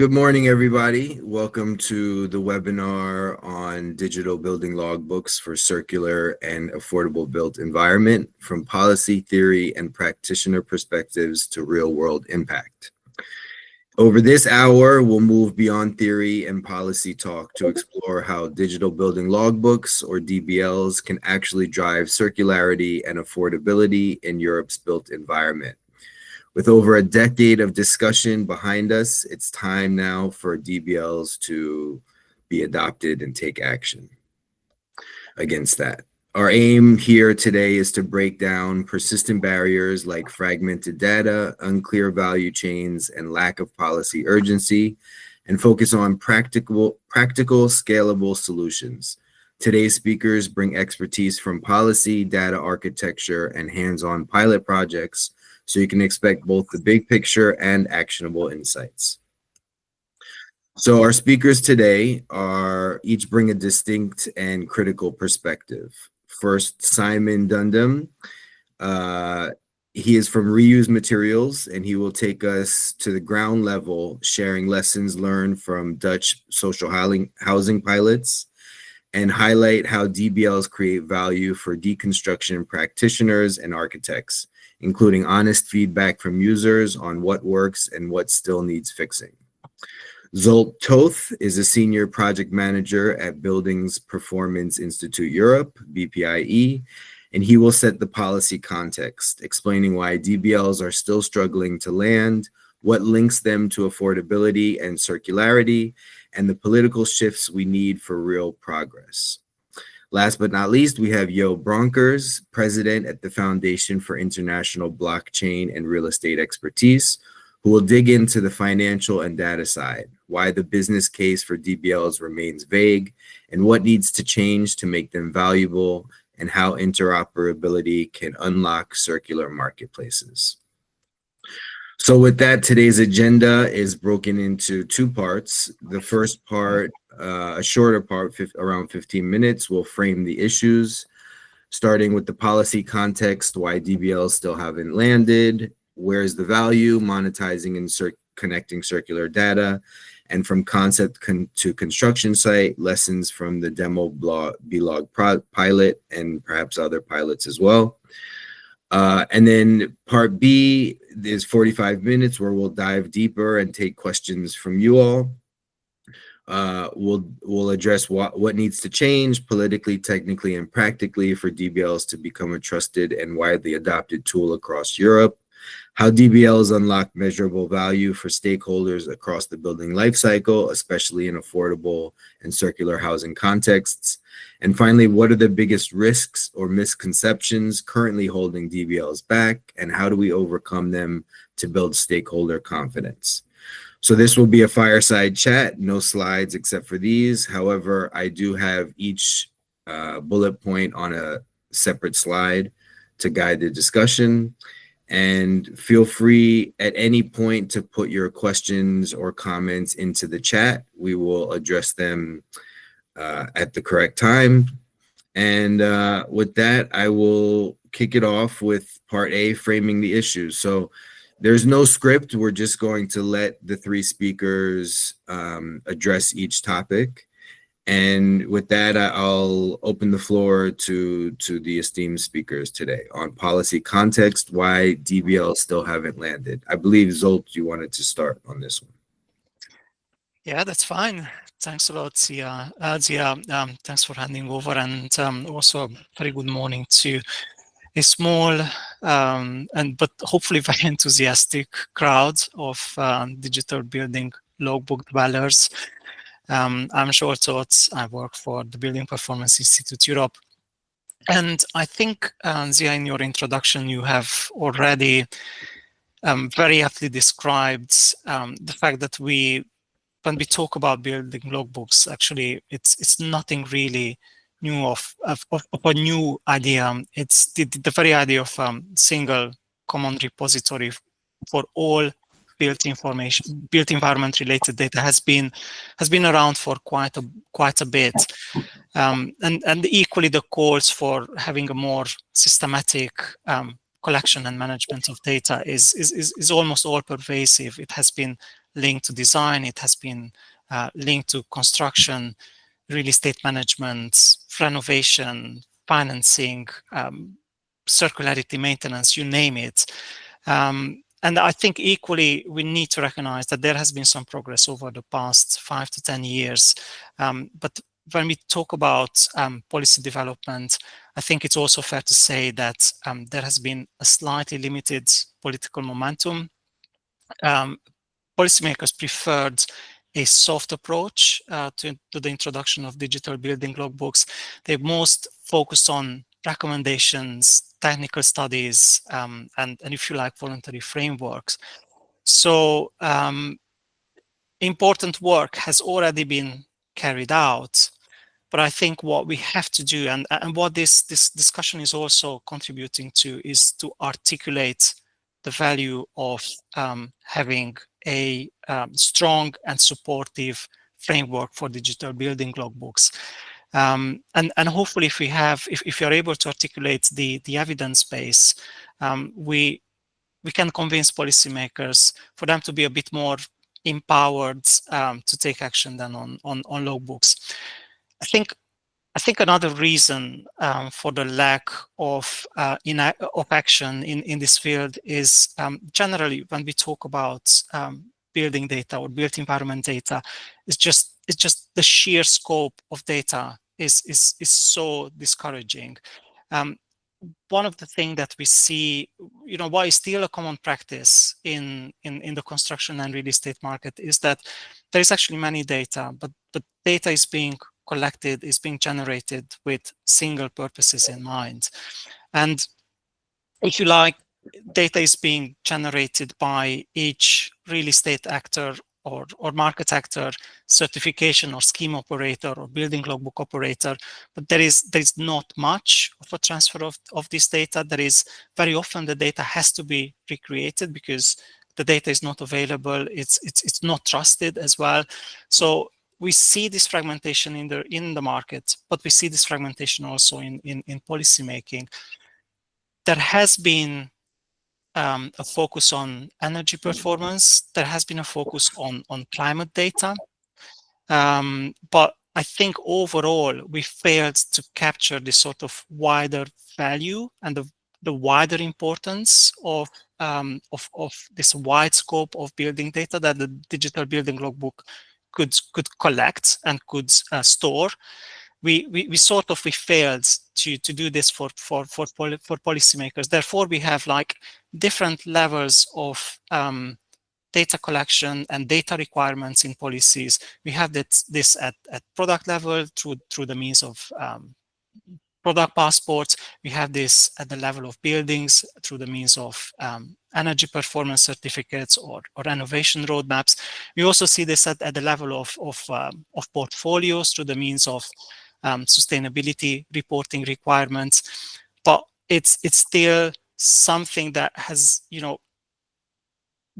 Good morning, everybody. Welcome to the webinar on digital building logbooks for circular and affordable built environment, from policy theory and practitioner perspectives to real-world impact. Over this hour, we'll move beyond theory and policy talk to explore how digital building logbooks, or DBLs, can actually drive circularity and affordability in Europe's built environment. With over a decade of discussion behind us, it's time now for DBLs to be adopted and take action against that. Our aim here today is to break down persistent barriers like fragmented data, unclear value chains, and lack of policy urgency, and focus on practical, scalable solutions. Today's speakers bring expertise from policy, data architecture, and hands-on pilot projects, so you can expect both the big picture and actionable insights. So our speakers today each bring a distinct and critical perspective. First, Simon Dundam. He is from Reuse Materials, and he will take us to the ground level, sharing lessons learned from Dutch social housing pilots and highlight how DBLs create value for deconstruction practitioners and architects, including honest feedback from users on what works and what still needs fixing. Zsolt Toth is a senior project manager at Buildings Performance Institute Europe, BPIE, and he will set the policy context, explaining why DBLs are still struggling to land, what links them to affordability and circularity, and the political shifts we need for real progress. Last but not least, we have Jo Bronkers, president at the Foundation for International Blockchain and Real Estate Expertise, who will dig into the financial and data side, why the business case for DBLs remains vague, and what needs to change to make them valuable, and how interoperability can unlock circular marketplaces. So with that, today's agenda is broken into two parts. The first part, a shorter part, around 15 minutes, will frame the issues, starting with the policy context, why DBLs still haven't landed, where's the value, monetizing and connecting circular data, and from concept to construction site, lessons from the demo blog pilot and perhaps other pilots as well. And then part B is 45 minutes where we'll dive deeper and take questions from you all. We'll address what needs to change politically, technically, and practically for DBLs to become a trusted and widely adopted tool across Europe, how DBLs unlock measurable value for stakeholders across the building lifecycle, especially in affordable and circular housing contexts. And finally, what are the biggest risks or misconceptions currently holding DBLs back, and how do we overcome them to build stakeholder confidence? So this will be a fireside chat, no slides except for these. However, I do have each bullet point on a separate slide to guide the discussion. And feel free at any point to put your questions or comments into the chat. We will address them at the correct time. And with that, I will kick it off with part A, framing the issues. So there's no script. We're just going to let the three speakers address each topic. And with that, I'll open the floor to the esteemed speakers today on policy context, why DBLs still haven't landed. I believe, Zsolt, you wanted to start on this one. Yeah, that's fine. Thanks a lot, Zia. Thanks for handing over, and also a very good morning to a small but hopefully very enthusiastic crowd of digital building logbook dwellers. I'm Zsolt Toth. I work for the Building Performance Institute Europe. And I think, Zia, in your introduction, you have already very aptly described the fact that when we talk about building logbooks, actually, it's nothing really new of a new idea. It's the very idea of single common repository for all built environment related data has been around for quite a bit, and equally the calls for having a more systematic collection and management of data is almost all pervasive. It has been linked to design, it has been linked to construction, real estate management, renovation, financing, circularity, maintenance, you name it. And I think equally we need to recognize that there has been some progress over the past 5 to 10 years. But when we talk about policy development, I think it's also fair to say that there has been a slightly limited political momentum. Policymakers preferred a soft approach to the introduction of digital building logbooks. They most focused on recommendations, technical studies, and if you like, voluntary frameworks. So important work has already been carried out. But I think what we have to do, and what this discussion is also contributing to, is to articulate the value of having a strong and supportive framework for digital building logbooks. And hopefully if you're able to articulate the evidence base, we can convince policymakers for them to be a bit more empowered to take action than on logbooks. I think another reason for the lack of action in this field is generally when we talk about building data or built environment data, it's just the sheer scope of data is so discouraging. One of the things that we see, why is still a common practice in the construction and real estate market, is that there is actually many data, but data is being collected, is being generated with single purposes in mind. And if you like, data is being generated by each real estate actor or market actor, certification or scheme operator or building logbook operator, but there is not much of a transfer of this data. There is very often the data has to be recreated because the data is not available. It's not trusted as well. So we see this fragmentation in the market, but we see this fragmentation also in policy making. There has been a focus on energy performance. There has been a focus on climate data. But I think overall, we failed to capture this sort of wider value and the wider importance of this wide scope of building data that the digital building logbook could collect and could store. We failed to do this for policymakers. Therefore, we have like different levels of data collection and data requirements in policies. We have this at product level through the means of product passports. We have this at the level of buildings through the means of energy performance certificates or renovation roadmaps. We also see this at the level of portfolios through the means of sustainability reporting requirements. But it's still something that has,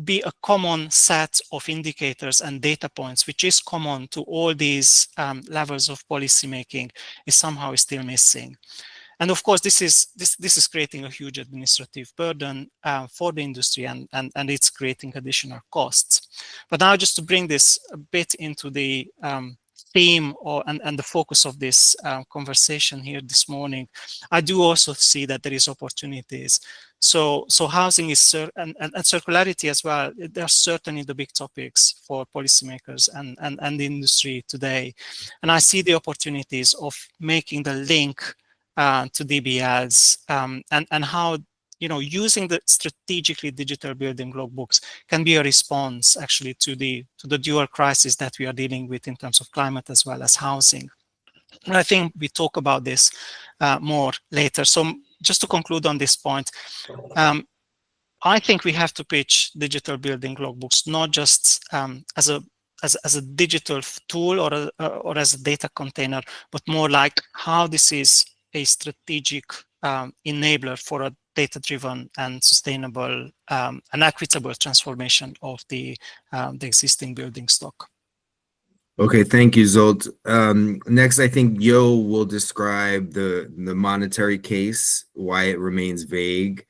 be a common set of indicators and data points, which is common to all these levels of policymaking, is somehow still missing. And of course, this is creating a huge administrative burden for the industry, and it's creating additional costs. But now, just to bring this a bit into the theme and the focus of this conversation here this morning, I do also see that there is opportunities. So housing is and circularity as well. They are certainly the big topics for policymakers and the industry today. And I see the opportunities of making the link to DBLs and how using the strategically digital building logbooks can be a response actually to the dual crisis that we are dealing with in terms of climate as well as housing. And I think we talk about this more later. So just to conclude on this point, I think we have to pitch digital building logbooks not just as a digital tool or as a data container, but more like how this is a strategic enabler for a data-driven and sustainable and equitable transformation of the existing building stock. Okay, thank you, Zsolt. Next, I think Yo will describe the monetary case, why it remains vague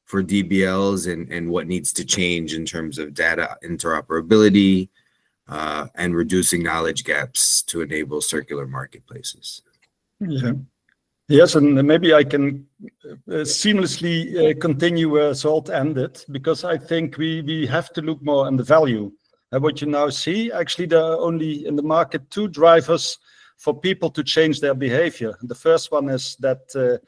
for DBLs and what needs to change in terms of data interoperability and reducing knowledge gaps to enable circular marketplaces. Yeah. Yes, and maybe I can seamlessly continue where Zsolt ended, because I think we have to look more on the value. And what you now see, actually, there are only in the market 2 drivers for people to change their behavior. The first one is that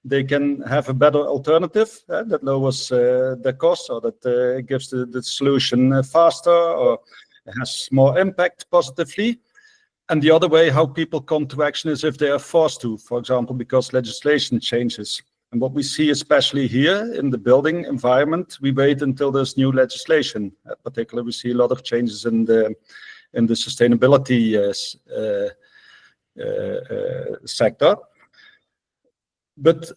they can have a better alternative that lowers the cost, or that gives the solution faster or has more impact positively. And the other way how people come to action is if they are forced to, for example, because legislation changes. And what we see, especially here in the building environment, we wait until there's new legislation. Particularly, we see a lot of changes in the sustainability sector. But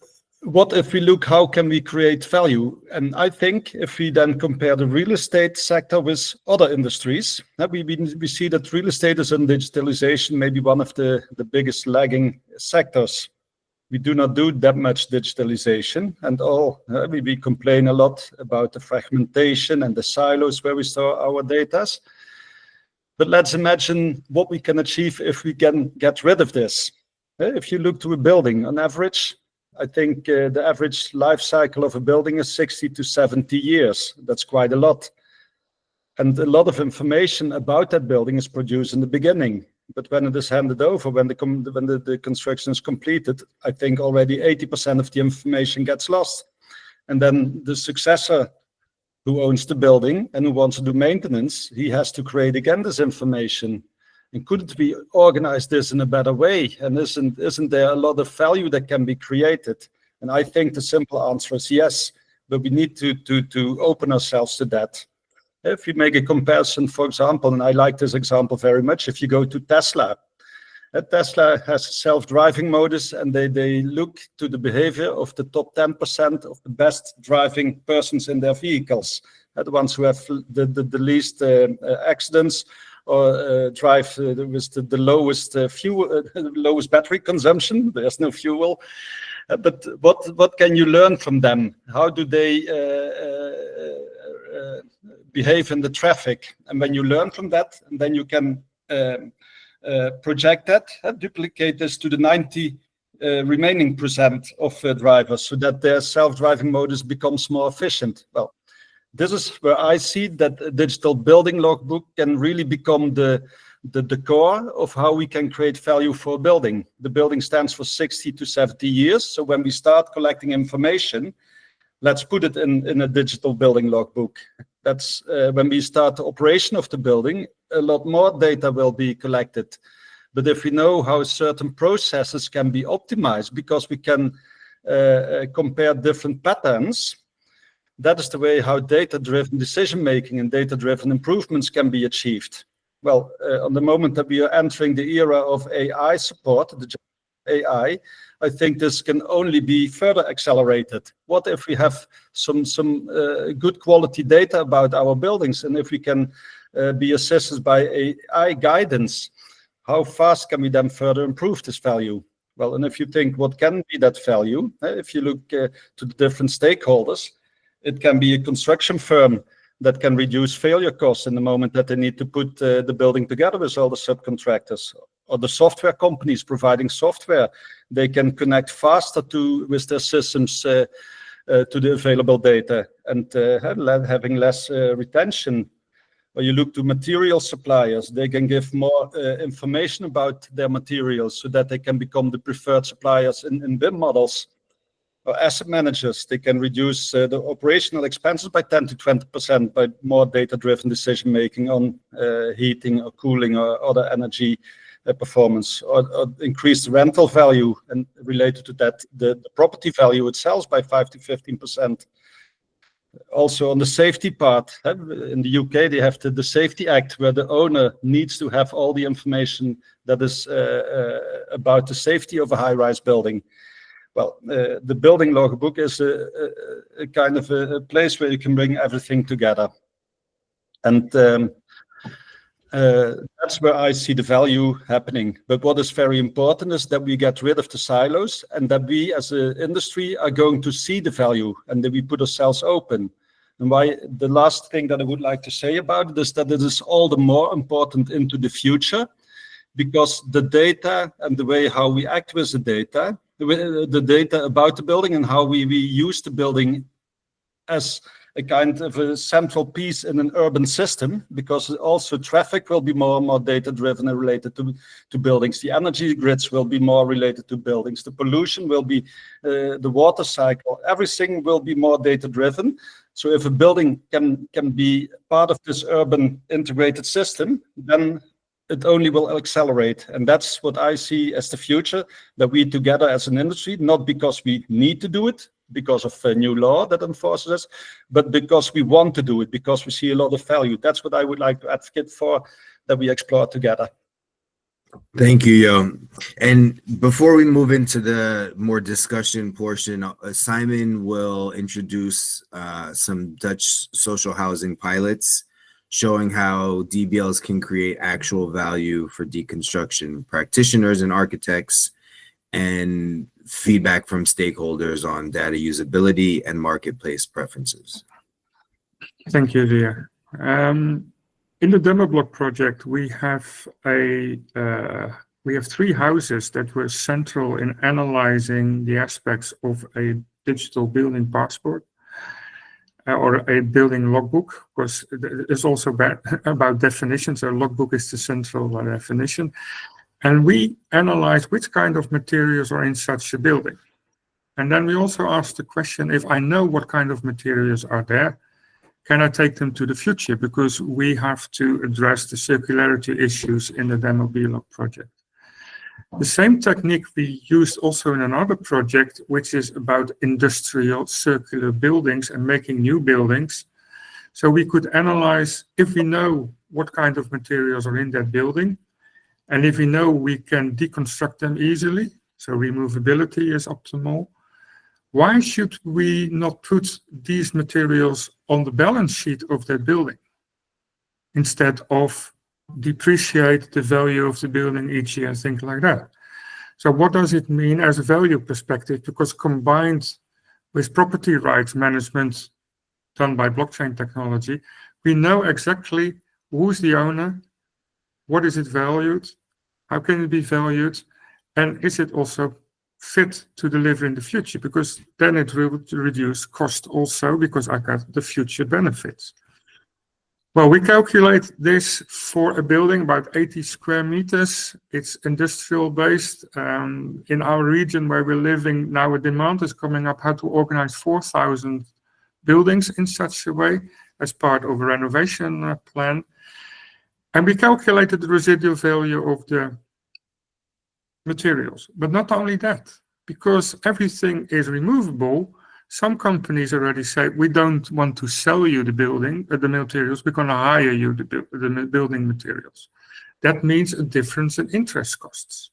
what if we look, how can we create value? And I think if we then compare the real estate sector with other industries, we see that real estate is in digitalization, maybe one of the biggest lagging sectors. We do not do that much digitalization, and we complain a lot about the fragmentation and the silos where we store our data. But let's imagine what we can achieve if we can get rid of this. If you look to a building, on average, I think the average life cycle of a building is 60 to 70 years. That's quite a lot. And a lot of information about that building is produced in the beginning. But when it is handed over, when the construction is completed, I think already 80% of the information gets lost. And then the successor who owns the building and who wants to do maintenance, he has to create again this information. And couldn't we organize this in a better way? And isn't there a lot of value that can be created? And I think the simple answer is yes, but we need to open ourselves to that. If we make a comparison, for example, and I like this example very much, if you go to Tesla, Tesla has a self-driving modus, and they look to the behavior of the top 10% of the best driving persons in their vehicles, the ones who have the least accidents, or drive with the lowest fuel, lowest battery consumption. There's no fuel. But what can you learn from them? How do they behave in the traffic? And when you learn from that, and then you can project that, duplicate this to the 90 remaining percent of drivers, so that their self-driving modus becomes more efficient. Well, this is where I see that a digital building logbook can really become the core of how we can create value for a building. The building stands for 60 to 70 years. So when we start collecting information, let's put it in a digital building logbook. That's when we start the operation of the building, a lot more data will be collected. But if we know how certain processes can be optimized, because we can compare different patterns, that is the way how data-driven decision-making and data-driven improvements can be achieved. Well, on the moment that we are entering the era of AI support, the AI, I think this can only be further accelerated. What if we have some good quality data about our buildings, and if we can be assisted by AI guidance, how fast can we then further improve this value? Well, and if you think what can be that value, if you look to the different stakeholders, it can be a construction firm that can reduce failure costs in the moment that they need to put the building together with all the subcontractors, or the software companies providing software. They can connect faster with their systems to the available data, and having less retention. Or you look to material suppliers, they can give more information about their materials so that they can become the preferred suppliers in BIM models. Or asset managers, they can reduce the operational expenses by 10 to 20% by more data-driven decision-making on heating or cooling or other energy performance, or increase the rental value, and related to that, the property value itself by 5 to 15%. Also on the safety part, in the UK, they have the Safety Act, where the owner needs to have all the information that is about the safety of a high-rise building. Well, the building logbook is a kind of a place where you can bring everything together. And That's where I see the value happening. But what is very important is that we get rid of the silos, and that we as an industry are going to see the value, and that we put ourselves open. And why the last thing that I would like to say about it is that it is all the more important into the future, because the data and the way how we act with the data about the building and how we use the building as a kind of a central piece in an urban system, because also traffic will be more and more data-driven and related to buildings. The energy grids will be more related to buildings. The pollution will be, the water cycle, everything will be more data-driven. So if a building can be part of this urban integrated system, then it only will accelerate. And that's what I see as the future, that we together as an industry, not because we need to do it, because of a new law that enforces us, but because we want to do it, because we see a lot of value. That's what I would like to advocate for, that we explore together. Thank you, Yo. And before we move into the more discussion portion, Simon will introduce some Dutch social housing pilots showing how DBLs can create actual value for deconstruction practitioners and architects, and feedback from stakeholders on data usability and marketplace preferences. Thank you, Ria. In the demo block project, we have 3 houses that were central in analyzing the aspects of a digital building passport or a building logbook, because it's also about definitions. So logbook is the central definition. And we analyze which kind of materials are in such a building. And then we also ask the question, if I know what kind of materials are there, can I take them to the future? Because we have to address the circularity issues in the Demo BLOG project. The same technique we used also in another project, which is about industrial circular buildings and making new buildings. So we could analyze, if we know what kind of materials are in that building, and if we know we can deconstruct them easily, so removability is optimal, why should we not put these materials on the balance sheet of that building instead of depreciate the value of the building each year and things like that? So what does it mean as a value perspective? Because combined with property rights management done by blockchain technology, we know exactly who's the owner, what is it valued, how can it be valued, and is it also fit to deliver in the future? Because then it will reduce cost also, because I got the future benefits. Well, we calculate this for a building about 80 square meters. It's industrial based. In our region where we're living now, a demand is coming up how to organize 4,000 buildings in such a way as part of a renovation plan. And we calculated the residual value of the materials. But not only that, because everything is removable, some companies already say, we don't want to sell you the building, the materials, we're going to hire you the building materials. That means a difference in interest costs.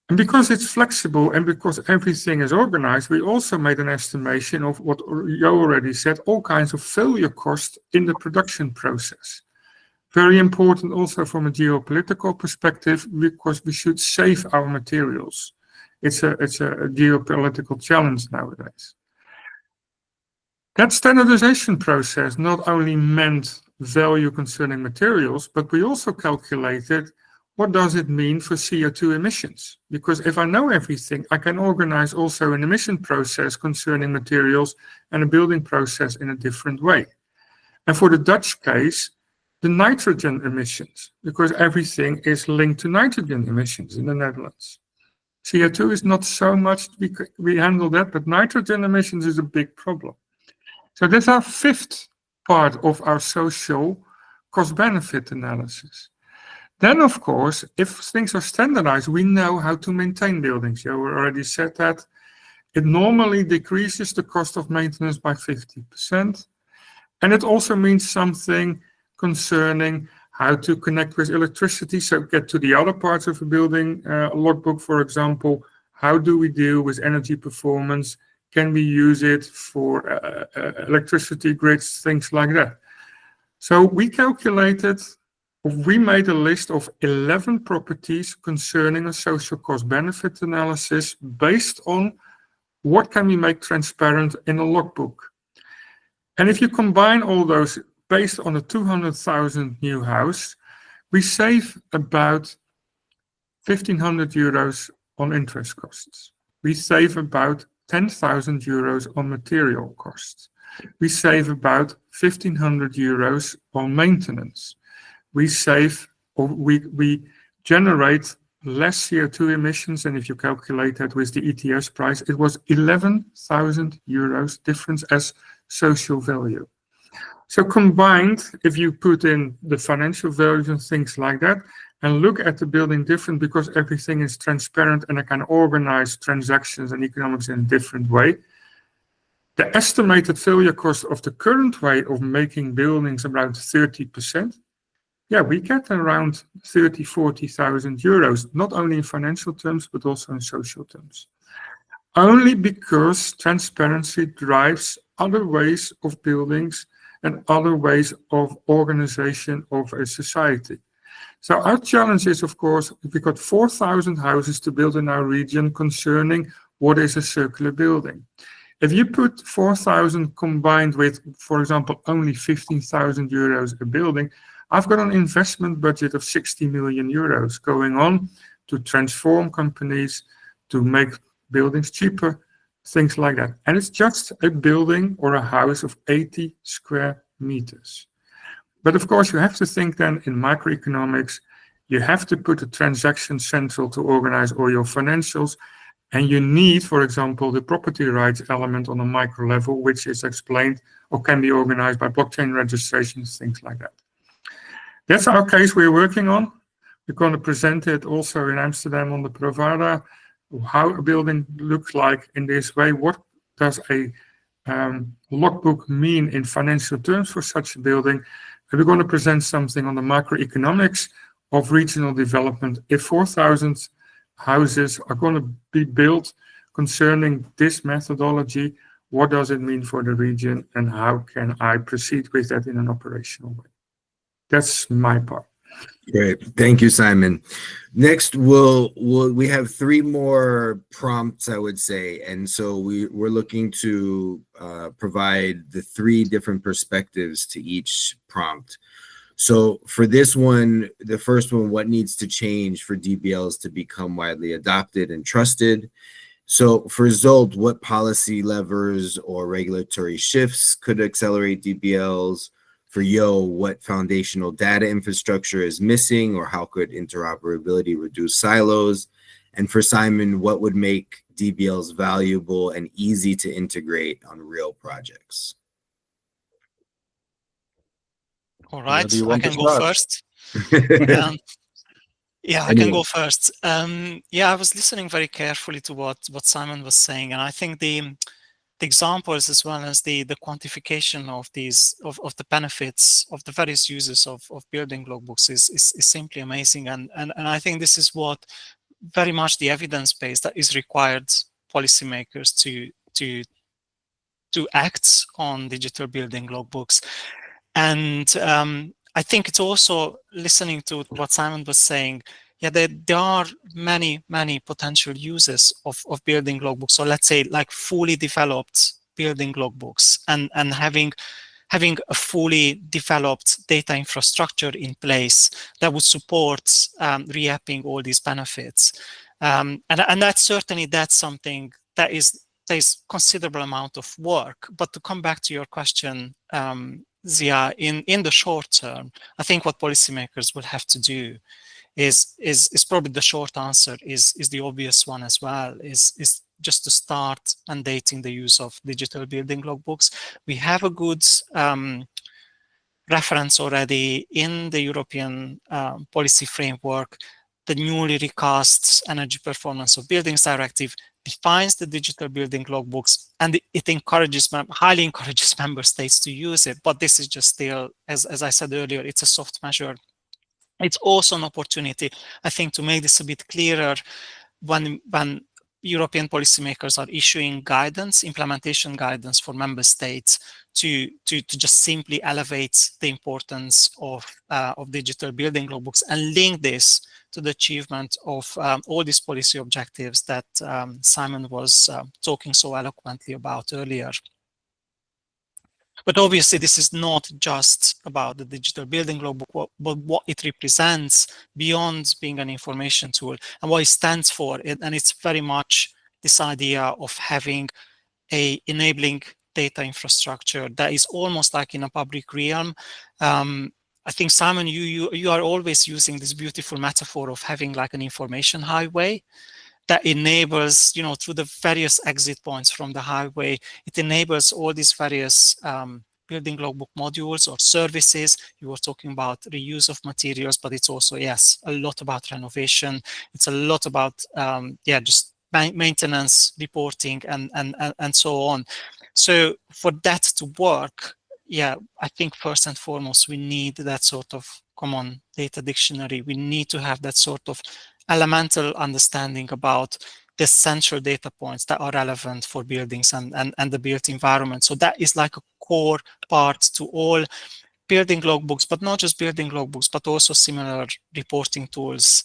And because it's flexible and because everything is organized, we also made an estimation of what Jo already said, all kinds of failure costs in the production process. Very important also from a geopolitical perspective, because we should save our materials. It's a geopolitical challenge nowadays. That standardization process not only meant value concerning materials, but we also calculated what does it mean for CO2 emissions? Because if I know everything, I can organize also an emission process concerning materials and a building process in a different way. And for the Dutch case, the nitrogen emissions, because everything is linked to nitrogen emissions in the Netherlands. CO2 is not so much, we handle that, but nitrogen emissions is a big problem. So that's our 5th part of our social cost-benefit analysis. Then, of course, if things are standardized, we know how to maintain buildings. You already said that. It normally decreases the cost of maintenance by 50%. And it also means something concerning how to connect with electricity, so get to the other parts of a building logbook, for example. How do we deal with energy performance? Can we use it for electricity grids, things like that? So we calculated we made a list of 11 properties concerning a social cost benefit analysis based on what can we make transparent in a logbook. And if you combine all those based on a 200,000 new house, we save about 1,500 euros on interest costs. We save about 10,000 euros on material costs. We save about 1,500 euros on maintenance. We save, or we generate less CO2 emissions, and if you calculate that with the ETS price, it was 11,000 euros difference as social value. So combined, if you put in the financial values and things like that, and look at the building different, because everything is transparent and I can organize transactions and economics in a different way, the estimated failure cost of the current way of making buildings around 30%, yeah, we get around 30,000, 40,000 euros, not only in financial terms, but also in social terms. Only because transparency drives other ways of buildings and other ways of organization of a society. So our challenge is, of course, we've got 4,000 houses to build in our region concerning what is a circular building. If you put 4,000 combined with, for example, only 15,000 euros a building, I've got an investment budget of 60 million euros going on to transform companies, to make buildings cheaper, things like that. And it's just a building or a house of 80 square meters. But of course, you have to think then in microeconomics, you have to put a transaction central to organize all your financials. And you need, for example, the property rights element on a micro level, which is explained or can be organized by blockchain registrations, things like that. That's our case we're working on. We're going to present it also in Amsterdam on the Provada, how a building looks like in this way. What does a logbook mean in financial terms for such a building? And we're going to present something on the macroeconomics of regional development. If 4,000 houses are going to be built concerning this methodology, what does it mean for the region and how can I proceed with that in an operational way? That's my part. Great. Thank you, Simon. Next, we have 3 more prompts, I would say. And so we're looking to provide the 3 different perspectives to each prompt. So for this one, the first one, what needs to change for DBLs to become widely adopted and trusted? So for Zsolt, what policy levers or regulatory shifts could accelerate DBLs? For Yo, what foundational data infrastructure is missing, or how could interoperability reduce silos? And for Simon, what would make DBLs valuable and easy to integrate on real projects? All right, Do you I want can to go start? first. Yeah, I can go first. Yeah, I was listening very carefully to what Simon was saying, and I think the examples as well as the quantification of these of the benefits of the various uses of building logbooks is simply amazing, and I think this is what very much the evidence base that is required policymakers to act on digital building logbooks. And I think it's also listening to what Simon was saying. Yeah, there are many potential uses of building logbooks. So let's say like fully developed building logbooks and having a fully developed data infrastructure in place that would support re-apping all these benefits. And that's something that is considerable amount of work. But to come back to your question, Zia, in the short term, I think what policymakers will have to do is probably the short answer is the obvious one as well, is just to start mandating the use of digital building logbooks. We have a good reference already in the European policy framework. The newly recast Energy Performance of Buildings Directive defines the digital building logbooks, and it highly encourages member states to use it. But this is just still, as I said earlier, it's a soft measure. It's also an opportunity, I think, to make this a bit clearer when European policymakers are issuing guidance, implementation guidance for member states to just simply elevate the importance of digital building logbooks and link this to the achievement of all these policy objectives that Simon was talking so eloquently about earlier. But obviously, this is not just about the digital building logbook, but what it represents beyond being an information tool and what it stands for. And it's very much this idea of having a enabling data infrastructure that is almost like in a public realm. I think, Simon, you are always using this beautiful metaphor of having like an information highway that enables, through the various exit points from the highway, it enables all these various building logbook modules or services. You were talking about reuse of materials, but it's also, yes, a lot about renovation. It's a lot about, just maintenance, reporting, and so on. So for that to work, I think first and foremost, we need that sort of common data dictionary. We need to have that sort of elemental understanding about the central data points that are relevant for buildings and the built environment. So that is like a core part to all building logbooks, but not just building logbooks, but also similar reporting tools,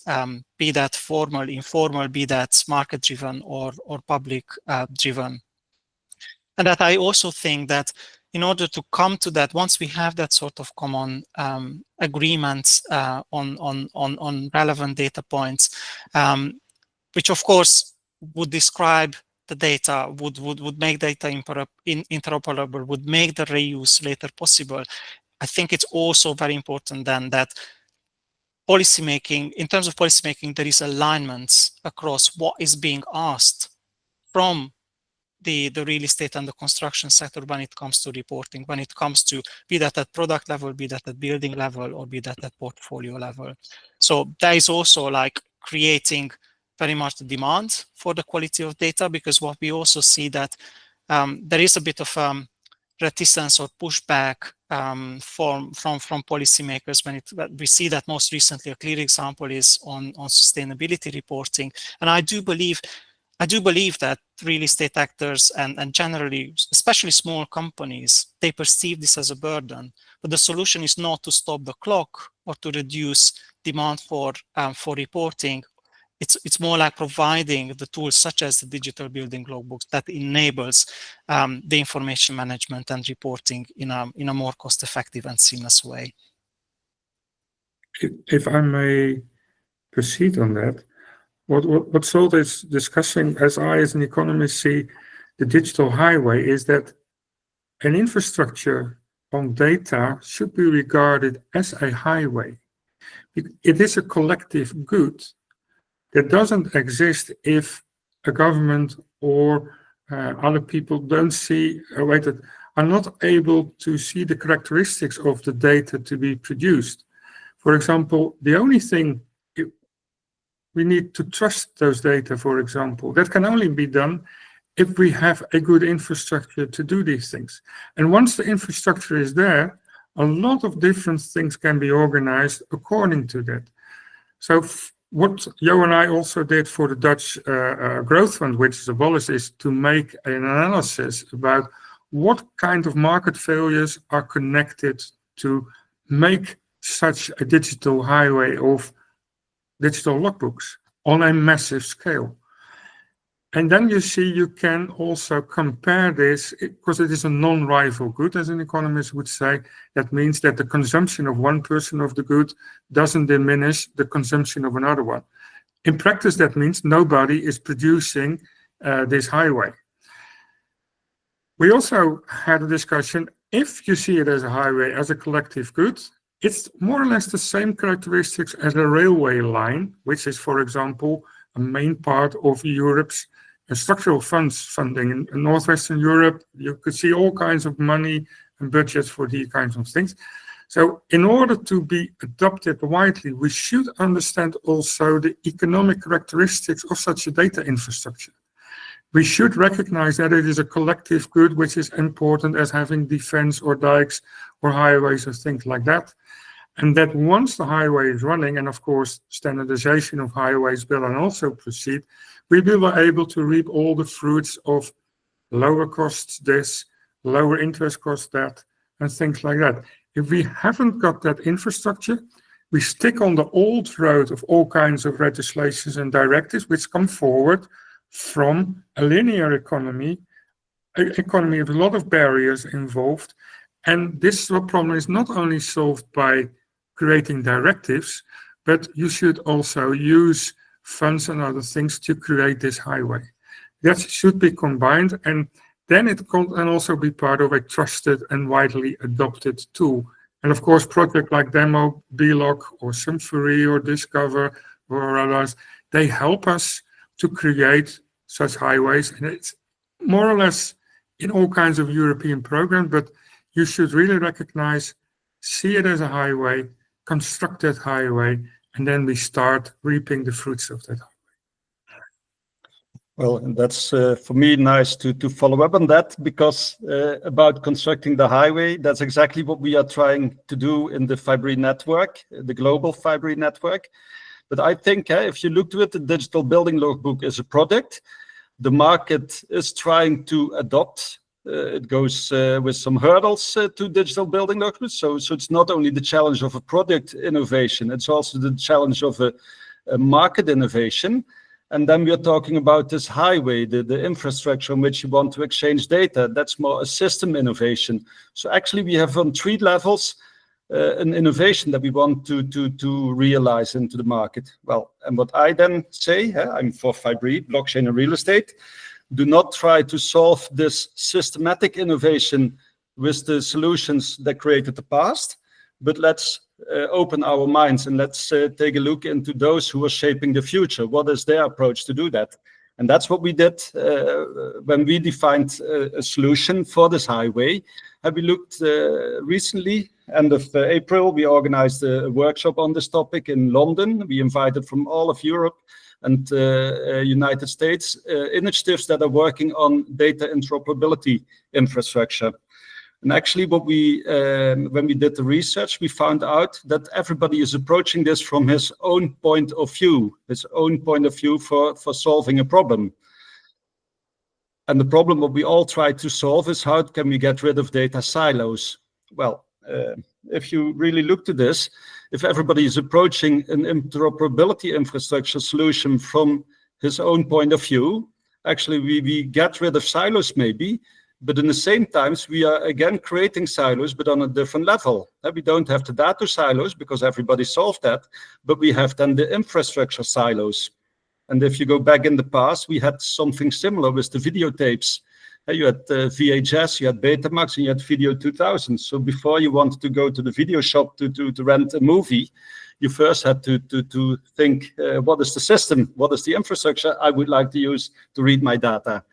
be that formal, informal, be that market-driven or public-driven. And that I also think that in order to come to that, once we have that sort of common agreement on relevant data points, which of course would describe the data, would make data interoperable, would make the reuse later possible. I think it's also very important then that policymaking, in terms of policymaking, there is alignment across what is being asked from the real estate and the construction sector when it comes to reporting, when it comes to be that at product level, be that at building level, or be that at portfolio level. So that is also like creating very much the demand for the quality of data, because what we also see that there is a bit of reticence or pushback from policymakers when we see that. Most recently, a clear example is on sustainability reporting. And I do believe that real estate actors and generally, especially small companies, they perceive this as a burden. But the solution is not to stop the clock or to reduce demand for reporting. It's more like providing the tools such as the digital building logbooks that enables the information management and reporting in a more cost-effective and seamless way. If I may proceed on that, what Zsolt is discussing, as an economist see the digital highway, is that an infrastructure on data should be regarded as a highway. It is a collective good that doesn't exist if a government or other people don't see, are not able to see the characteristics of the data to be produced. For example, the only thing we need to trust those data, for example, that can only be done if we have a good infrastructure to do these things. And once the infrastructure is there, a lot of different things can be organized according to that. So what Jo and I also did for the Dutch Growth Fund, which is abolished, is to make an analysis about what kind of market failures are connected to make such a digital highway of digital logbooks on a massive scale. And then you see you can also compare this, because it is a non-rival good, as an economist would say. That means that the consumption of one person of the good doesn't diminish the consumption of another one. In practice, that means nobody is producing this highway. We also had a discussion, if you see it as a highway, as a collective good, it's more or less the same characteristics as a railway line, which is, for example, a main part of Europe's structural funds funding. In Northwestern Europe, you could see all kinds of money and budgets for these kinds of things. So in order to be adopted widely, we should understand also the economic characteristics of such a data infrastructure. We should recognize that it is a collective good, which is important as having defense or dikes or highways or things like that. And that once the highway is running, and of course standardization of highways will and also proceed, we will be able to reap all the fruits of lower costs this, lower interest costs that, and things like that. If we haven't got that infrastructure, we stick on the old road of all kinds of legislations and directives which come forward from a linear economy, an economy with a lot of barriers involved. And this problem is not only solved by creating directives, but you should also use funds and other things to create this highway. That should be combined, and then it can also be part of a trusted and widely adopted tool. And of course, projects like Demo, BLOG, or Symphony, or Discover, or others, they help us to create such highways. And it's more or less in all kinds of European programs, but you should really recognize, see it as a highway, construct that highway, and then we start reaping the fruits of that highway. Well, and that's for me nice to follow up on that, because about constructing the highway, that's exactly what we are trying to do in the Fibri network, the global Fibri network. But I think if you look to it, the digital building logbook is a product. The market is trying to adopt. It goes with some hurdles to digital building logbooks. So it's not only the challenge of a product innovation, it's also the challenge of a market innovation. And then we are talking about this highway, the infrastructure on which you want to exchange data. That's more a system innovation. So actually we have on 3 levels an innovation that we want to realize into the market. Well, and what I then say, I'm for Fibri, blockchain and real estate. Do not try to solve this systematic innovation with the solutions that created the past, but let's open our minds and let's take a look into those who are shaping the future. What is their approach to do that? And that's what we did when we defined a solution for this highway. Have we looked recently, end of April, we organized a workshop on this topic in London. We invited from all of Europe and United States initiatives that are working on data interoperability infrastructure. And actually what we, when we did the research, we found out that everybody is approaching this from his own point of view for solving a problem. And the problem what we all try to solve is how can we get rid of data silos? Well, if you really look to this, if everybody is approaching an interoperability infrastructure solution from his own point of view, actually we get rid of silos maybe, but in the same times we are again creating silos, but on a different level. We don't have the data silos because everybody solved that, but we have then the infrastructure silos. And if you go back in the past, we had something similar with the videotapes. You had VHS, you had Betamax, and you had Video 2000. So before you wanted to go to the video shop to rent a movie, you first had to think, what is the system? What is the infrastructure I would like to use to read my data?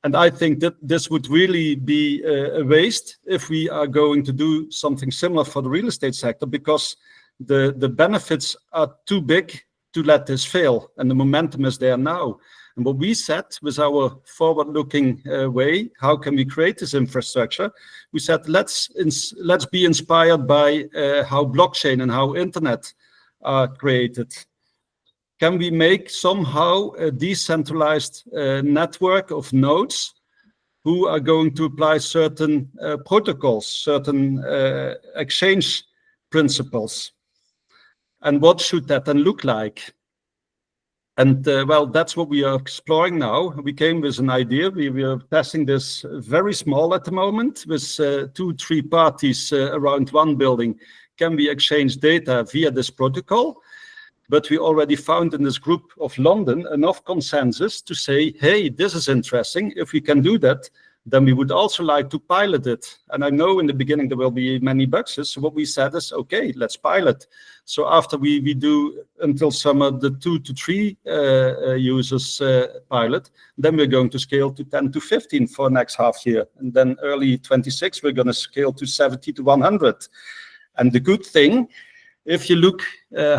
And I think that this would really be a waste if we are going to do something similar for the real estate sector, because the benefits are too big to let this fail, and the momentum is there now. And what we said with our forward-looking way, how can we create this infrastructure? We said, let's be inspired by how blockchain and how internet are created. Can we make somehow a decentralized network of nodes who are going to apply certain protocols, certain exchange principles? And what should that then look like? And well, that's what we are exploring now. We came with an idea. We are testing this very small at the moment with 2-3 parties around one building. Can we exchange data via this protocol? But we already found in this group of London enough consensus to say, hey, this is interesting. If we can do that, then we would also like to pilot it. And I know in the beginning there will be many bugs. So what we said is, okay, let's pilot. So after we do until summer the 2 to 3 users pilot, then we're going to scale to 10 to 15 for next half year. And then early 26, we're going to scale to 70 to 100. And the good thing, if you look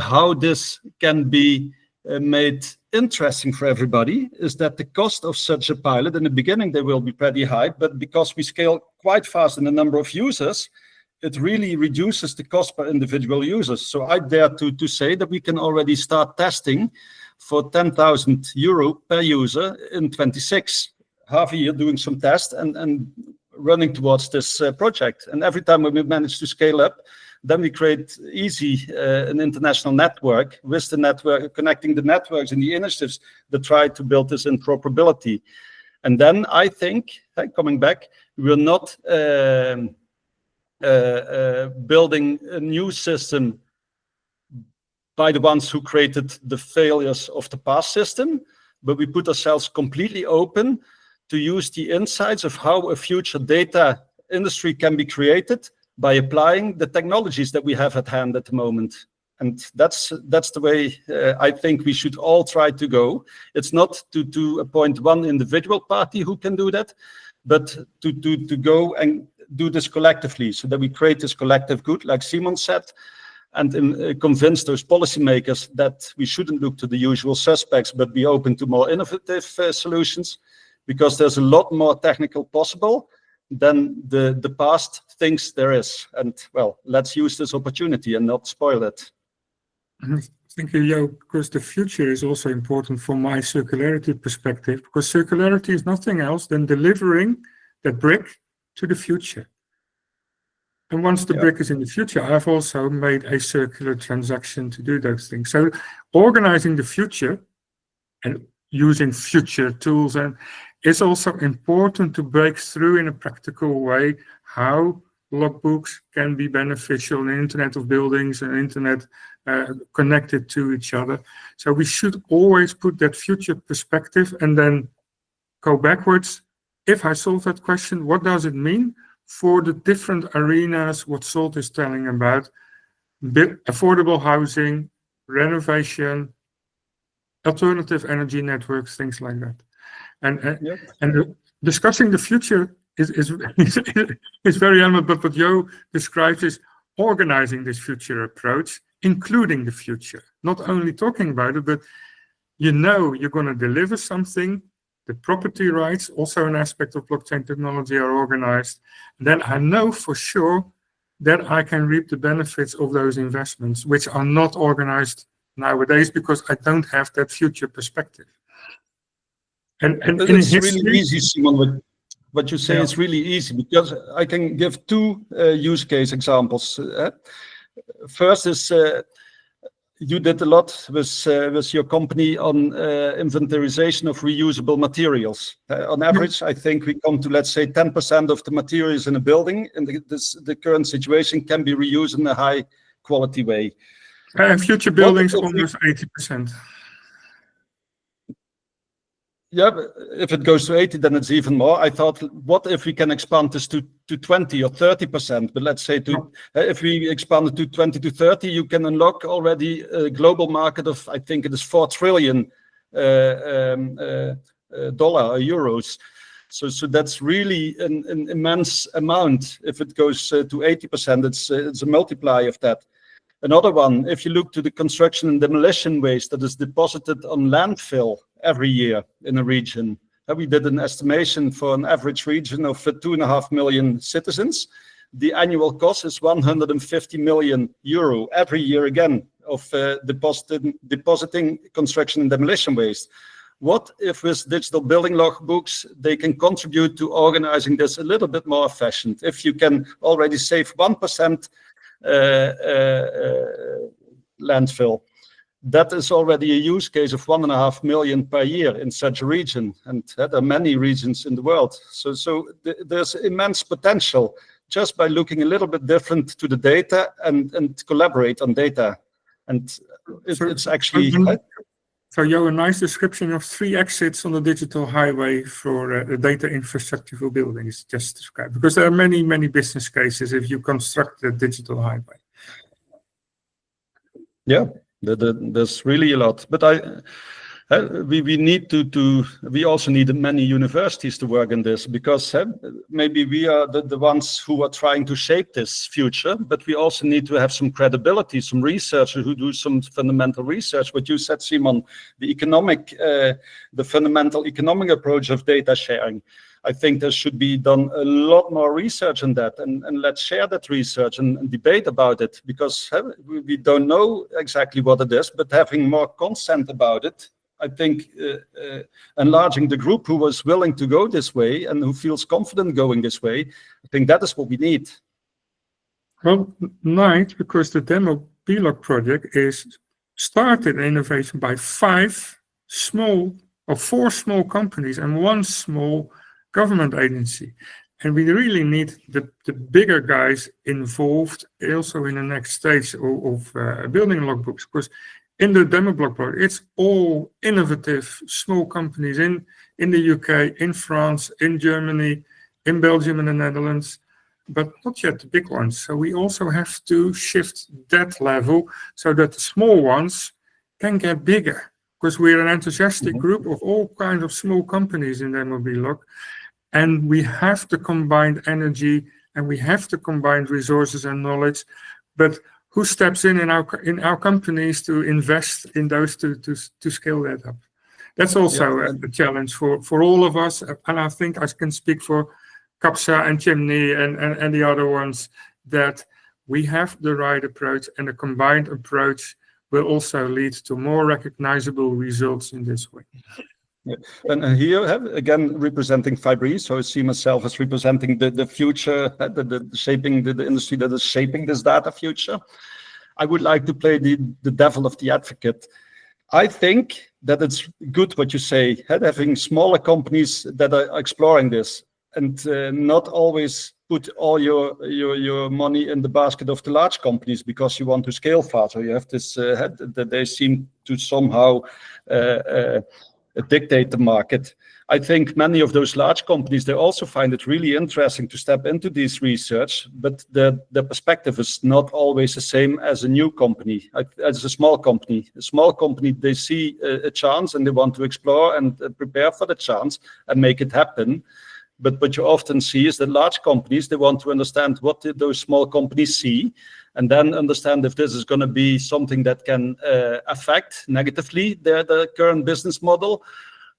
how this can be made interesting for everybody, is that the cost of such a pilot, in the beginning they will be pretty high, but because we scale quite fast in the number of users, it really reduces the cost per individual users. So I dare to say that we can already start testing for 10,000 euro per user in 26, half a year doing some tests and running towards this project. And every time when we manage to scale up, then we create an international network with the network, connecting the networks and the initiatives that try to build this interoperability. And then I think, coming back, we're not building a new system by the ones who created the failures of the past system, but we put ourselves completely open to use the insights of how a future data industry can be created by applying the technologies that we have at hand at the moment. And that's the way I think we should all try to go. It's not to appoint one individual party who can do that, but to go and do this collectively so that we create this collective good, like Simon said, and convince those policymakers that we shouldn't look to the usual suspects, but be open to more innovative solutions, because there's a lot more technical possible than the past thinks there is. And well, let's use this opportunity and not spoil it. Thank you, Jo, because the future is also important from my circularity perspective, because circularity is nothing else than delivering that brick to the future. And once the brick is in the future, I've also made a circular transaction to do those things. So organizing the future and using future tools and it's also important to break through in a practical way how logbooks can be beneficial in the Internet of Buildings and Internet connected to each other. So we should always put that future perspective and then go backwards. If I solve that question, what does it mean for the different arenas, what Salt is telling about, affordable housing, renovation, alternative energy networks, things like that. And discussing the future is very eminent, but what Jo describes is organizing this future approach, including the future. Not only talking about it, but you know you're going to deliver something. The property rights, also an aspect of blockchain technology, are organized. Then I know for sure that I can reap the benefits of those investments, which are not organized nowadays because I don't have that future perspective. And it's really easy, Simon. What you say is really easy because I can give two use case examples. First is you did a lot with your company on inventorization of reusable materials. On average, I think we come to, let's say, 10% of the materials in a building in the current situation can be reused in a high quality way. Future buildings, almost 80%. Yeah, but if it goes to 80, then it's even more. I thought, what if we can expand this to 20 or 30%? But let's say if we expand it to 20 to 30, you can unlock already a global market of, I think it is $4 trillion euros. So that's really an immense amount. If it goes to 80%, it's a multiplier of that. Another one, if you look to the construction and demolition waste that is deposited on landfill every year in a region, we did an estimation for an average region of 2.5 million citizens. The annual cost is 150 million euro every year again of depositing construction and demolition waste. What if with digital building logbooks, they can contribute to organizing this a little bit more efficient? If you can already save 1% landfill, that is already a use case of 1.5 million per year in such a region, and there are many regions in the world. So there's immense potential just by looking a little bit different to the data and collaborate on data, and it's actually. So Jo, a nice description of 3 exits on the digital highway for the data infrastructure for buildings, just described, because there are many business cases if you construct the digital highway. Yeah, there's really a lot, but we also need many universities to work on this, because maybe we are the ones who are trying to shape this future, but we also need to have some credibility, some researchers who do some fundamental research. What you said, Simon, the fundamental economic approach of data sharing. I think there should be done a lot more research on that, and let's share that research and debate about it, because we don't know exactly what it is, but having more consent about it, I think enlarging the group who was willing to go this way and who feels confident going this way, I think that is what we need. Well, nice, because the demo BLOG project is started innovation by 4 small companies and 1 small government agency. And we really need the bigger guys involved also in the next stage of building logbooks, because in the demo blog project, it's all innovative small companies in the UK, in France, in Germany, in Belgium and the Netherlands, but not yet the big ones. So we also have to shift that level so that the small ones can get bigger, because we're an enthusiastic group of all kinds of small companies in demo blog. And we have to combine energy and we have to combine resources and knowledge. But who steps in our companies to invest in those to scale that up? That's also a challenge for all of us. And I think I can speak for Capsa and Chimney and the other ones, that we have the right approach, and a combined approach will also lead to more recognizable results in this way. Yeah. And here, again, representing Fibri, so I see myself as representing the future, shaping the industry that is shaping this data future. I would like to play the devil of the advocate. I think that it's good what you say, having smaller companies that are exploring this, and not always put all your money in the basket of the large companies because you want to scale faster. You have this that they seem to somehow dictate the market. I think many of those large companies, they also find it really interesting to step into this research, but the perspective is not always the same as a new company, as a small company. A small company, they see a chance and they want to explore and prepare for the chance and make it happen. But what you often see is that large companies, they want to understand what those small companies see, and then understand if this is going to be something that can affect negatively their current business model,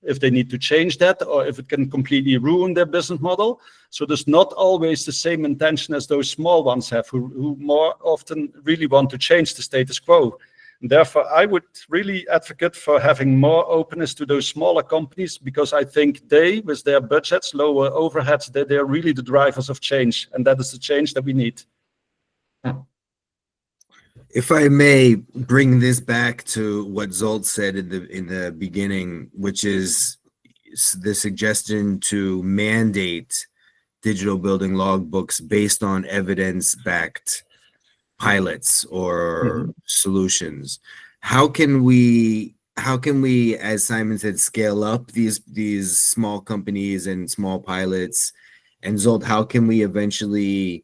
if they need to change that, or if it can completely ruin their business model. So there's not always the same intention as those small ones have, who more often really want to change the status quo. And therefore, I would really advocate for having more openness to those smaller companies, because I think they, with their budgets, lower overheads, they're really the drivers of change, and that is the change that we need. If I may bring this back to what Zsolt said in the beginning, which is the suggestion to mandate digital building logbooks based on evidence-backed pilots or solutions. How can we, as Simon said, scale up these small companies and small pilots? And Zsolt, how can we eventually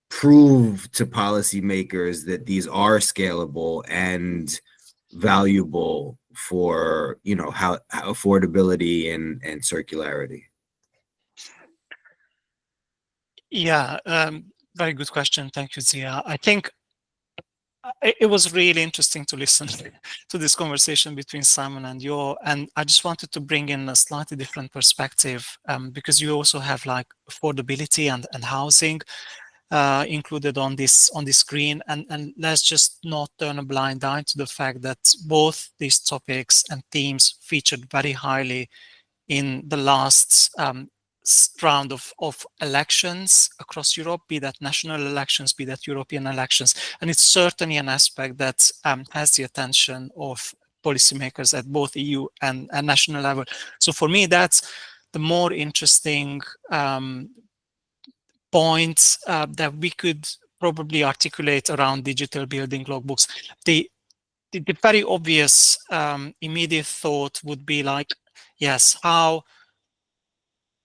prove to policymakers that these are scalable and valuable for, how affordability and circularity? Yeah, very good question. Thank you, Zia. I think it was really interesting to listen to this conversation between Simon and you, and I just wanted to bring in a slightly different perspective, because you also have like affordability and housing included on this screen, and let's just not turn a blind eye to the fact that both these topics and themes featured very highly in the last round of elections across Europe, be that national elections, be that European elections. And it's certainly an aspect that has the attention of policymakers at both EU and national level. So for me, that's the more interesting point that we could probably articulate around digital building logbooks. The very obvious immediate thought would be like, yes, how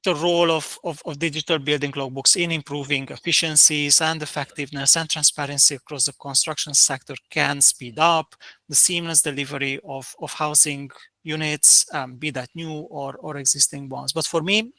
the role of digital building logbooks in improving efficiencies and effectiveness and transparency across the construction sector can speed up the seamless delivery of housing units, be that new or existing ones. But for me,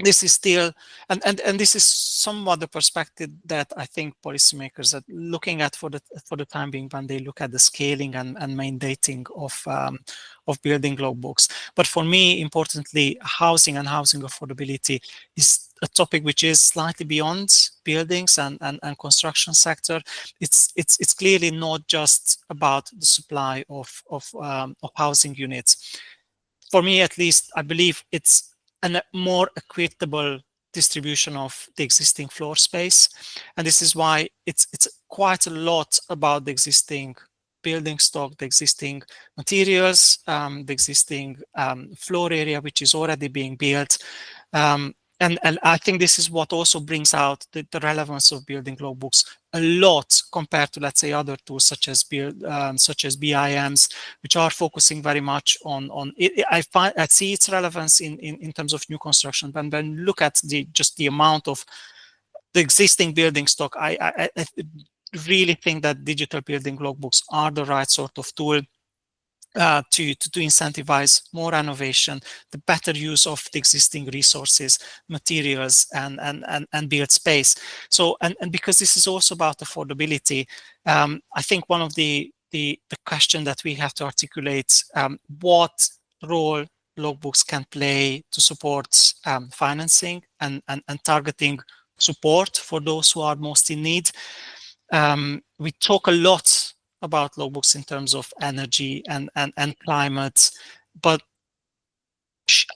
this is still, and this is somewhat the perspective that I think policymakers are looking at for the time being when they look at the scaling and mandating of building logbooks. But for me, importantly, housing and housing affordability is a topic which is slightly beyond buildings and construction sector. It's clearly not just about the supply of housing units. For me, at least, I believe it's a more equitable distribution of the existing floor space. And this is why it's quite a lot about the existing building stock, the existing materials, the existing floor area, which is already being built. And I think this is what also brings out the relevance of building logbooks a lot compared to, let's say, other tools such as BIMs, which are focusing very much on it. I see its relevance in terms of new construction. But when you look at just the amount of the existing building stock, I really think that digital building logbooks are the right sort of tool to incentivize more innovation, the better use of the existing resources, materials, and build space. So, and because this is also about affordability, I think one of the question that we have to articulate, what role logbooks can play to support financing and targeting support for those who are most in need. We talk a lot about logbooks in terms of energy and climate, but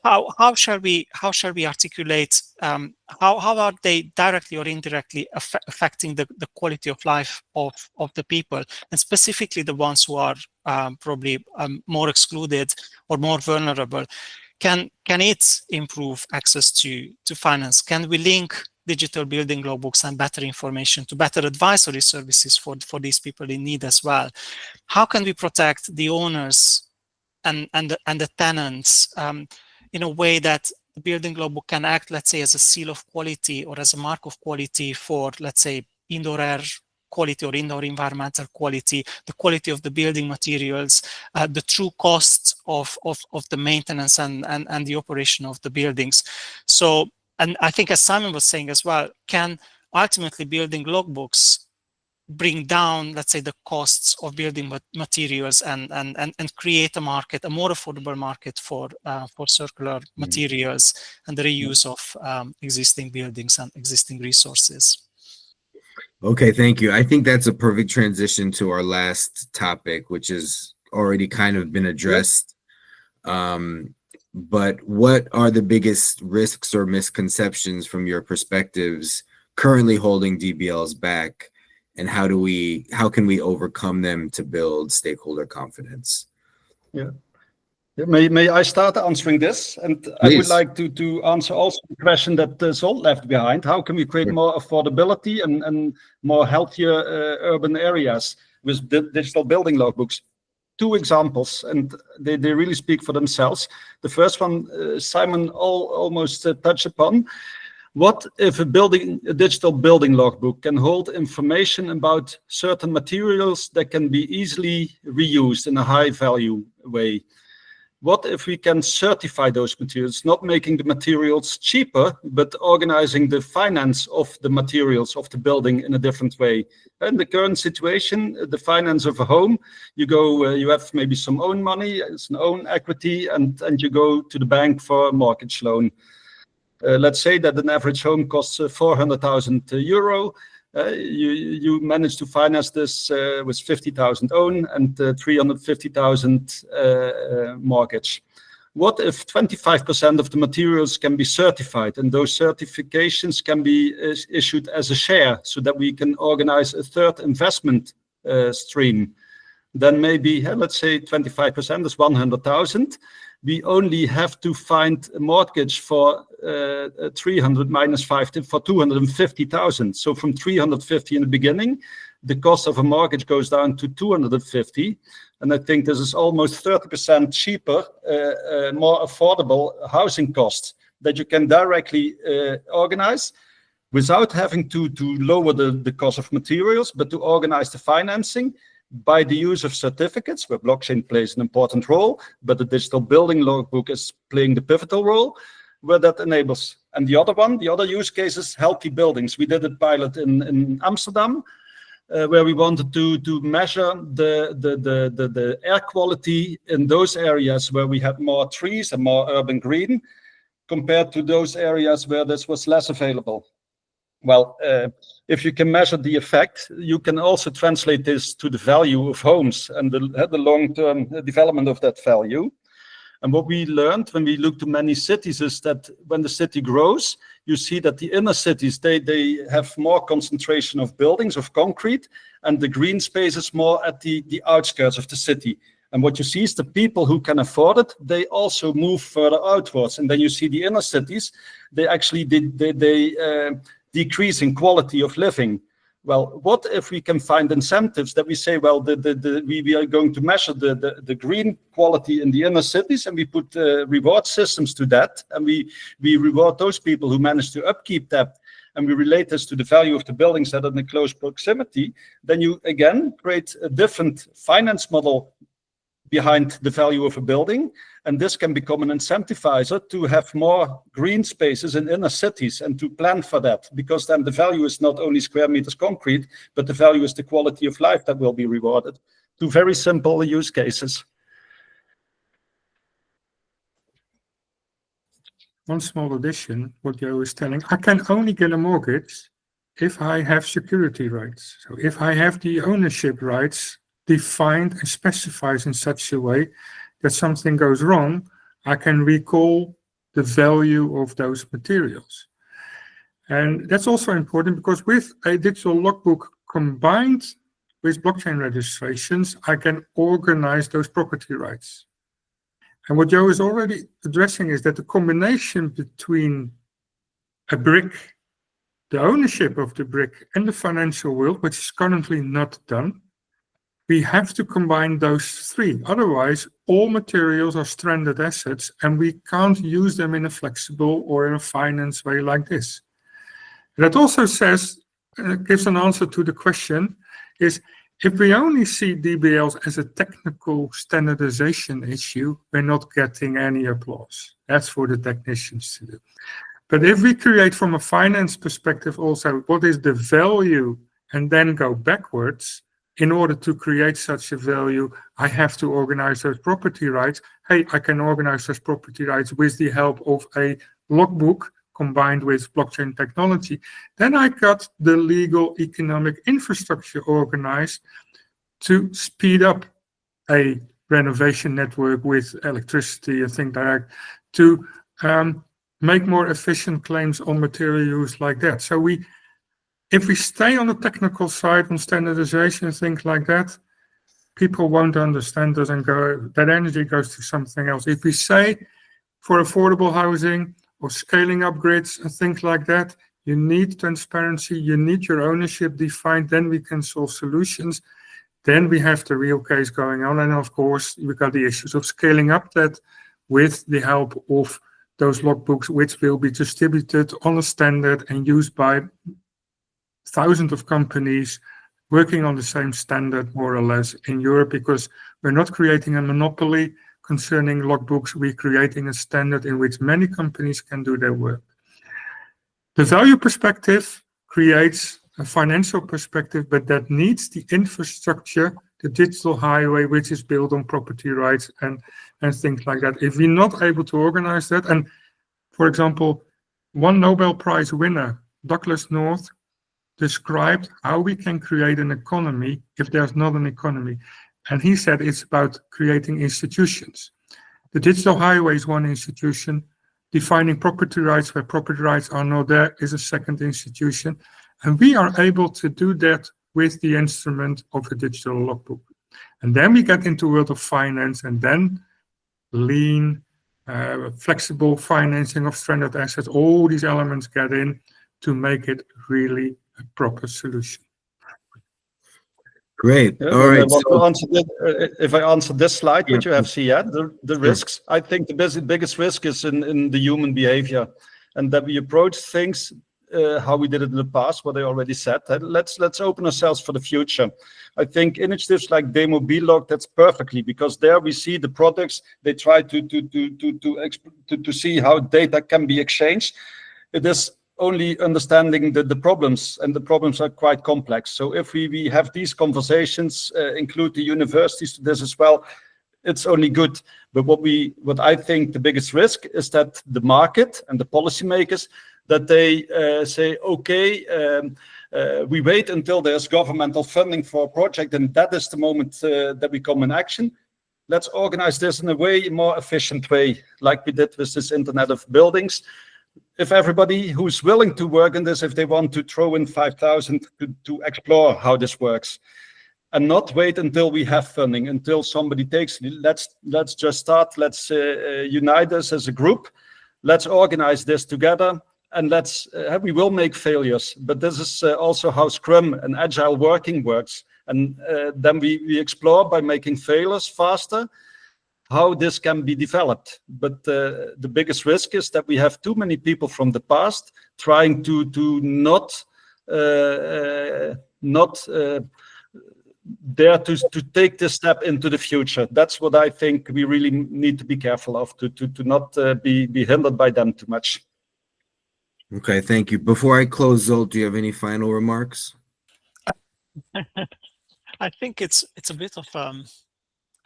how shall we articulate how are they directly or indirectly affecting the quality of life of the people, and specifically the ones who are probably more excluded or more vulnerable? Can it improve access to finance? Can we link digital building logbooks and better information to better advisory services for these people in need as well? How can we protect the owners and the tenants in a way that the building logbook can act, let's say, as a seal of quality or as a mark of quality for, let's say, indoor air quality or indoor environmental quality, the quality of the building materials, the true costs of the maintenance and the operation of the buildings. So, and I think, as Simon was saying as well, can ultimately building logbooks bring down, let's say, the costs of building materials and create a market, a more affordable market for circular materials and the reuse of existing buildings and existing resources. Okay, thank you. I think that's a perfect transition to our last topic, which has already kind of been addressed. But what are the biggest risks or misconceptions from your perspectives currently holding DBLs back, and how can we overcome them to build stakeholder confidence? Yeah. May I start answering this? And please. I would like to answer also the question that Zsolt left behind. How can we create more affordability and more healthier urban areas with digital building logbooks? Two examples, and they really speak for themselves. The first one, Simon almost touched upon. What if a digital building logbook can hold information about certain materials that can be easily reused in a high value way? What if we can certify those materials, not making the materials cheaper, but organizing the finance of the materials of the building in a different way? In the current situation, the finance of a home, you have maybe some own money, it's an own equity, and you go to the bank for a mortgage loan. Let's say that an average home costs 400,000 euro. You manage to finance this with 50,000 own and 350,000 mortgage. What if 25% of the materials can be certified, and those certifications can be issued as a share, so that we can organize a third investment stream? Then maybe, let's say 25% is 100,000. We only have to find a mortgage for 300 minus 5 for 250,000. So from 350 in the beginning, the cost of a mortgage goes down to 250. And I think this is almost 30% cheaper, more affordable housing costs that you can directly organize without having to lower the cost of materials, but to organize the financing by the use of certificates, where blockchain plays an important role, but the digital building logbook is playing the pivotal role, where that enables And the other use case is healthy buildings. We did a pilot in Amsterdam, where we wanted to measure the air quality in those areas where we had more trees and more urban green, compared to those areas where this was less available. Well, if you can measure the effect, you can also translate this to the value of homes and the long-term development of that value. And what we learned when we looked to many cities is that when the city grows, you see that the inner cities, they have more concentration of buildings, of concrete, and the green space is more at the outskirts of the city. And what you see is the people who can afford it, they also move further outwards. And then you see the inner cities, they actually decrease in quality of living. Well, what if we can find incentives that we say, well, we are going to measure the green quality in the inner cities, and we put reward systems to that, and we reward those people who manage to upkeep that, and we relate this to the value of the buildings that are in close proximity, then you again create a different finance model behind the value of a building, and this can become an incentivizer to have more green spaces in inner cities and to plan for that, because then the value is not only square meters concrete, but the value is the quality of life that will be rewarded. Two very simple use cases. One small addition, what Joe is telling, I can only get a mortgage if I have security rights. So if I have the ownership rights defined and specified in such a way that something goes wrong, I can recall the value of those materials. And that's also important because with a digital logbook combined with blockchain registrations, I can organize those property rights. And what Joe is already addressing is that the combination between a brick, the ownership of the brick, and the financial world, which is currently not done, we have to combine those three. Otherwise, all materials are stranded assets, and we can't use them in a flexible or in a finance way like this. That also says, gives an answer to the question, is if we only see DBLs as a technical standardization issue, we're not getting any applause. That's for the technicians to do. But if we create from a finance perspective also, what is the value, and then go backwards, in order to create such a value, I have to organize those property rights. Hey, I can organize those property rights with the help of a logbook combined with blockchain technology. Then I got the legal economic infrastructure organized to speed up a renovation network with electricity and things like that, to make more efficient claims on material use like that. So if we stay on the technical side on standardization and things like that, people won't understand us and that energy goes to something else. If we say for affordable housing or scaling up grids and things like that, you need transparency, you need your ownership defined, then we can solve solutions. Then we have the real case going on. And of course, we've got the issues of scaling up that with the help of those logbooks, which will be distributed on a standard and used by thousands of companies working on the same standard, more or less, in Europe, because we're not creating a monopoly concerning logbooks. We're creating a standard in which many companies can do their work. The value perspective creates a financial perspective, but that needs the infrastructure, the digital highway, which is built on property rights and things like that. If we're not able to organize that, and for example, one Nobel Prize winner, Douglas North, described how we can create an economy if there's not an economy. And he said it's about creating institutions. The digital highway is one institution. Defining property rights where property rights are not there is a second institution. And we are able to do that with the instrument of a digital logbook. And then we get into the world of finance, and then lean, flexible financing of stranded assets. All these elements get in to make it really a proper solution. Great. Yeah, all right. If I answer this slide, which you have seen, the risks, I think the biggest risk is in the human behavior, and that we approach things how we did it in the past, what I already said. Let's open ourselves for the future. I think initiatives like Demo Blog, that's perfectly, because there we see the products, they try to see how data can be exchanged. it is only understanding the problems, and the problems are quite complex. So if we have these conversations, include the universities to this as well, it's only good. But what I think the biggest risk is that the market and the policymakers, that they say, okay, we wait until there's governmental funding for a project, and that is the moment that we come in action. Let's organize this in a way more efficient way, like we did with this Internet of Buildings. If everybody who's willing to work on this, if they want to throw in 5,000 to explore how this works, and not wait until we have funding, until somebody takes it. Let's just start. Let's unite us as a group. Let's organize this together, and we will make failures. But this is also how Scrum and Agile working works. And then we explore by making failures faster, how this can be developed. But the biggest risk is that we have too many people from the past trying to not dare to take this step into the future. That's what I think we really need to be careful of, to not be hindered by them too much. Okay, thank you. Before I close, Zolt, do you have any final remarks? I think it's a bit of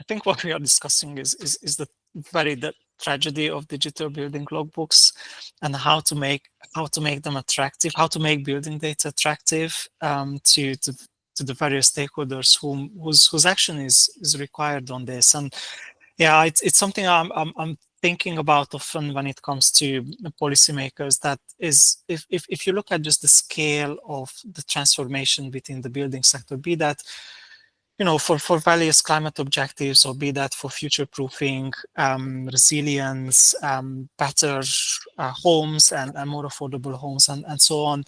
I think what we are discussing is the tragedy of digital building logbooks, and how to make them attractive, how to make building data attractive to the various stakeholders whose action is required on this. And yeah, it's something I'm thinking about often when it comes to the policymakers. That is, if you look at just the scale of the transformation within the building sector, be that for various climate objectives, or be that for future-proofing, resilience, better homes and more affordable homes, and so on,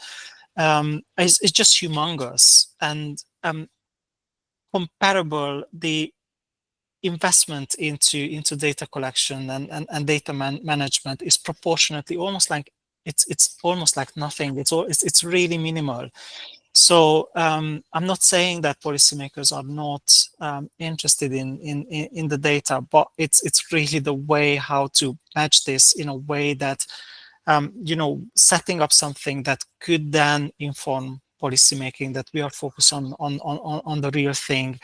it's just humongous. And comparable, the investment into data collection and data management is proportionately almost like it's almost like nothing. It's really minimal. So I'm not saying that policymakers are not interested in the data, but it's really the way how to match this in a way that setting up something that could then inform policymaking, that we are focused on the real thing,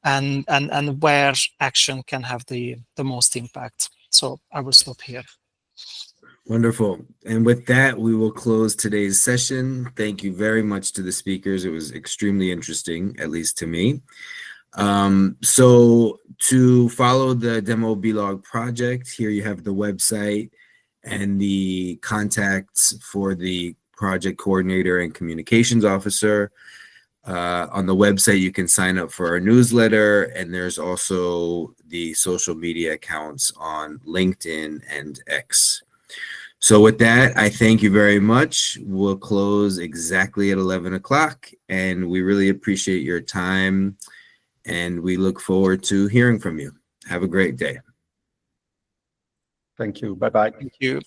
and where action can have the most impact. So I will stop here. Wonderful. And with that, we will close today's session. Thank you very much to the speakers. It was extremely interesting, at least to me. So to follow the Demo Blog project, here you have the website and the contacts for the project coordinator and communications officer. On the website, you can sign up for our newsletter, and there's also the social media accounts on LinkedIn and X. So with that, I thank you very much. We'll close exactly at 11 o'clock, and we really appreciate your time, and we look forward to hearing from you. Have a great day. Thank you. Bye-bye. Thank you.